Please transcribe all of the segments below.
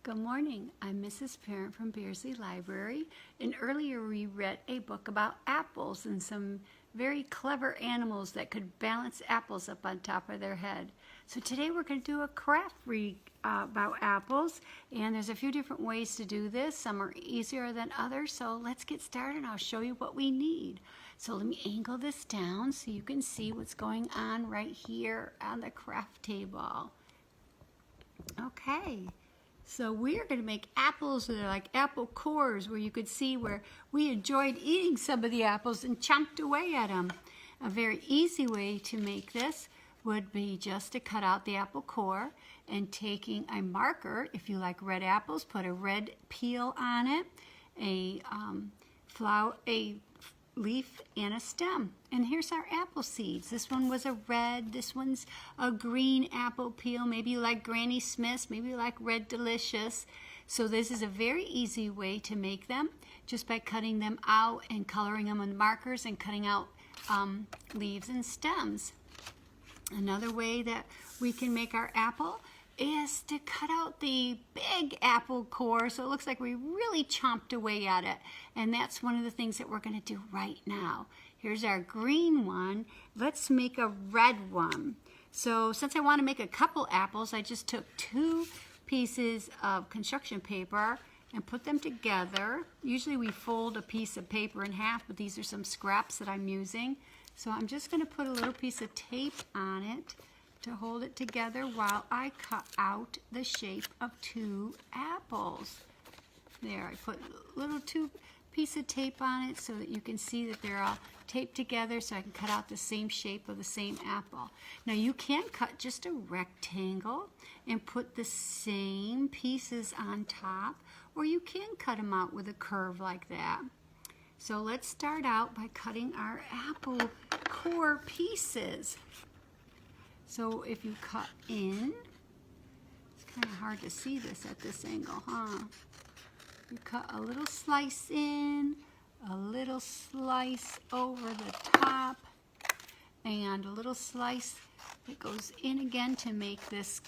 Good morning. I'm Mrs. Parent from Beardsley Library, and earlier we read a book about apples and some very clever animals that could balance apples up on top of their head. So today we're going to do a craft read about apples, and there's a few different ways to do this. Some are easier than others, so let's get started and I'll show you what we need. So let me angle this down so you can see what's going on right here on the craft table. Okay. So we are going to make apples that are like apple cores, where you could see where we enjoyed eating some of the apples and chomped away at them. A very easy way to make this would be just to cut out the apple core and taking a marker. If you like red apples, put a red peel on it, a leaf and a stem. And here's our apple seeds. This one was a red, this one's a green apple peel. Maybe you like Granny Smith's, maybe you like Red Delicious. So this is a very easy way to make them, just by cutting them out and coloring them with markers and cutting out leaves and stems. Another way that we can make our apple is to cut out the big apple core so it looks like we really chomped away at it. And that's one of the things that we're going to do right now. Here's our green one. Let's make a red one. So since I want to make a couple apples, I just took 2 pieces of construction paper and put them together. Usually we fold a piece of paper in half, but these are some scraps that I'm using. So I'm just going to put a little piece of tape on it to hold it together while I cut out the shape of 2 apples. There, I put a little piece of tape on it so that you can see that they're all taped together, so I can cut out the same shape of the same apple. Now you can cut just a rectangle and put the same pieces on top, or you can cut them out with a curve like that. So let's start out by cutting our apple core pieces. So if you cut in, it's kind of hard to see this at this angle, huh? You cut a little slice in, a little slice over the top, and a little slice that goes in again to make this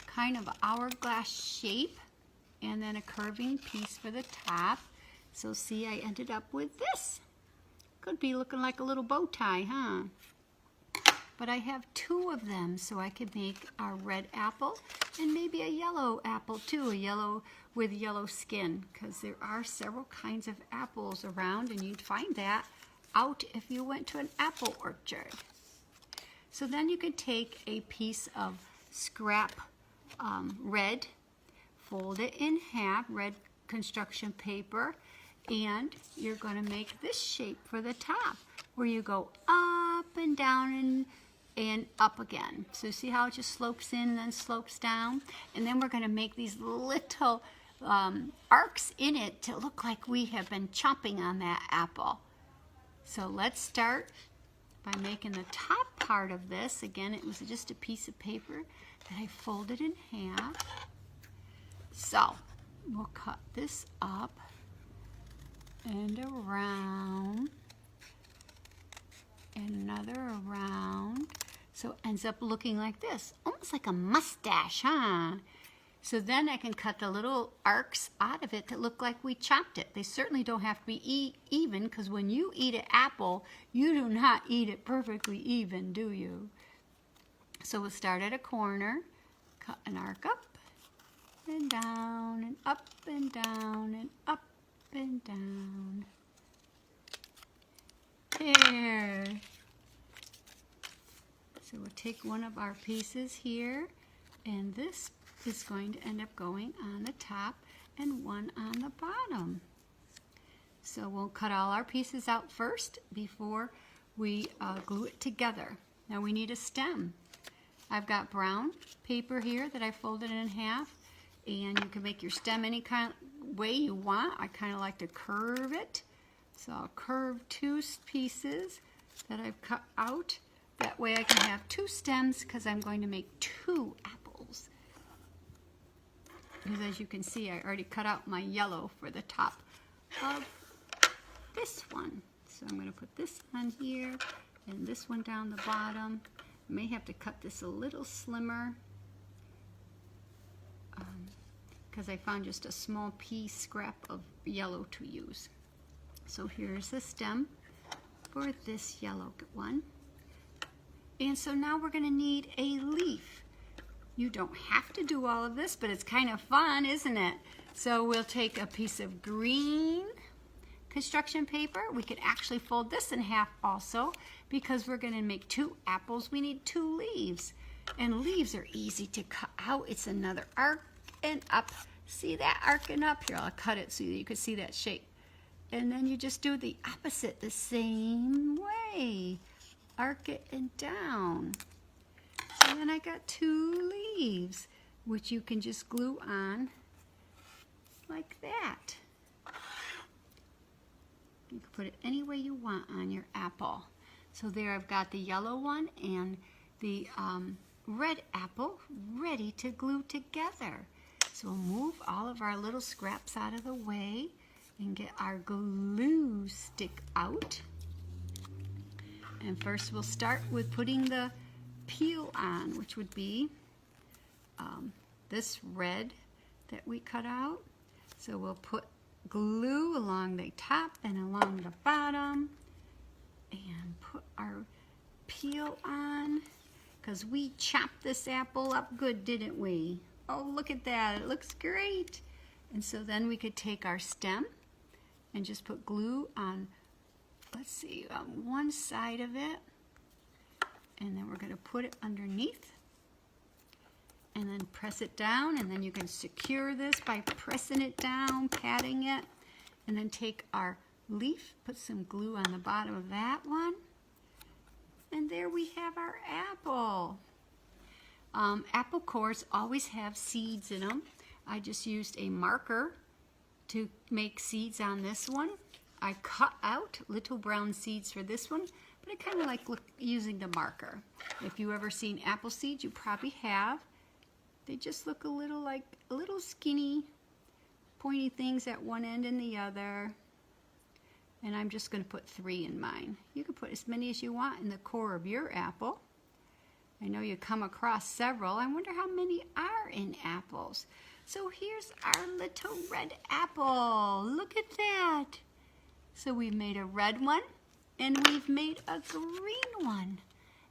kind of hourglass shape, and then a curving piece for the top. So see, I ended up with this. Could be looking like a little bow tie, huh? But I have 2 of them, so I could make a red apple and maybe a yellow apple too, a yellow with yellow skin, because there are several kinds of apples around, and you'd find that out if you went to an apple orchard. So then you could take a piece of scrap red, fold it in half, red construction paper, and you're going to make this shape for the top, where you go up and down and up again. So see how it just slopes in and then slopes down? And then we're going to make these little arcs in it to look like we have been chomping on that apple. So let's start by making the top part of this. Again, it was just a piece of paper that I folded in half. So we'll cut this up and around, and another around, so it ends up looking like this, almost like a mustache, huh? So then I can cut the little arcs out of it that look like we chopped it. They certainly don't have to be even, because when you eat an apple, you do not eat it perfectly even, do you? So we'll start at a corner, cut an arc up and down and up and down and up and down. There. So we'll take one of our pieces here, and this is going to end up going on the top and one on the bottom. So we'll cut all our pieces out first before we glue it together. Now we need a stem. I've got brown paper here that I folded in half, and you can make your stem any kind of way you want. I kind of like to curve it. So I'll curve 2 pieces that I've cut out. That way I can have 2 stems, because I'm going to make 2 apples. Because as you can see, I already cut out my yellow for the top of this one. So I'm going to put this on here and this one down the bottom. I may have to cut this a little slimmer, because I found just a small pea scrap of yellow to use. So here's the stem for this yellow one. And so now we're going to need a leaf. You don't have to do all of this, but it's kind of fun, isn't it? So we'll take a piece of green construction paper. We could actually fold this in half also, because we're going to make 2 apples. We need 2 leaves. And leaves are easy to cut out. It's another arc and up. See that arcing up? Here, I'll cut it so you can see that shape. And then you just do the opposite the same way. Arc it and down. And then I got 2 leaves, which you can just glue on like that. You can put it any way you want on your apple. So there I've got the yellow one and the red apple ready to glue together. So we'll move all of our little scraps out of the way and get our glue stick out. And first we'll start with putting the peel on, which would be this red that we cut out. So we'll put glue along the top and along the bottom and put our peel on, because we chopped this apple up good, didn't we? Oh, look at that, it looks great. And so then we could take our stem and just put glue on, let's see, on one side of it, and then we're going to put it underneath and then press it down, and then you can secure this by pressing it down, patting it, and then take our leaf, put some glue on the bottom of that one, and there we have our apple. Apple cores always have seeds in them. I just used a marker to make seeds on this one. I cut out little brown seeds for this one, but I kind of like using the marker. If you ever seen apple seeds, you probably have. They just look a little like little skinny, pointy things at one end and the other. And I'm just going to put 3 in mine. You can put as many as you want in the core of your apple. I know you come across several. I wonder how many are in apples. So here's our little red apple. Look at that. So we've made a red one and we've made a green one.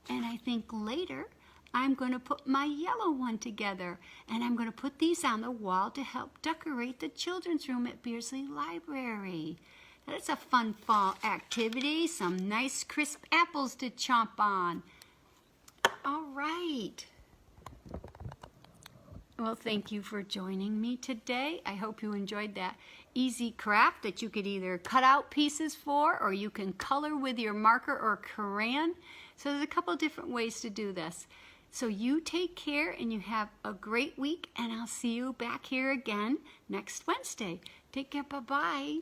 And I think later I'm going to put my yellow one together, and I'm going to put these on the wall to help decorate the children's room at Beardsley Library. That's a fun fall activity. Some nice crisp apples to chomp on. All right. Well, thank you for joining me today. I hope you enjoyed that easy craft that you could either cut out pieces for, or you can color with your marker or crayon. So there's a couple different ways to do this. So you take care and you have a great week, and I'll see you back here again next Wednesday. Take care. Bye-bye.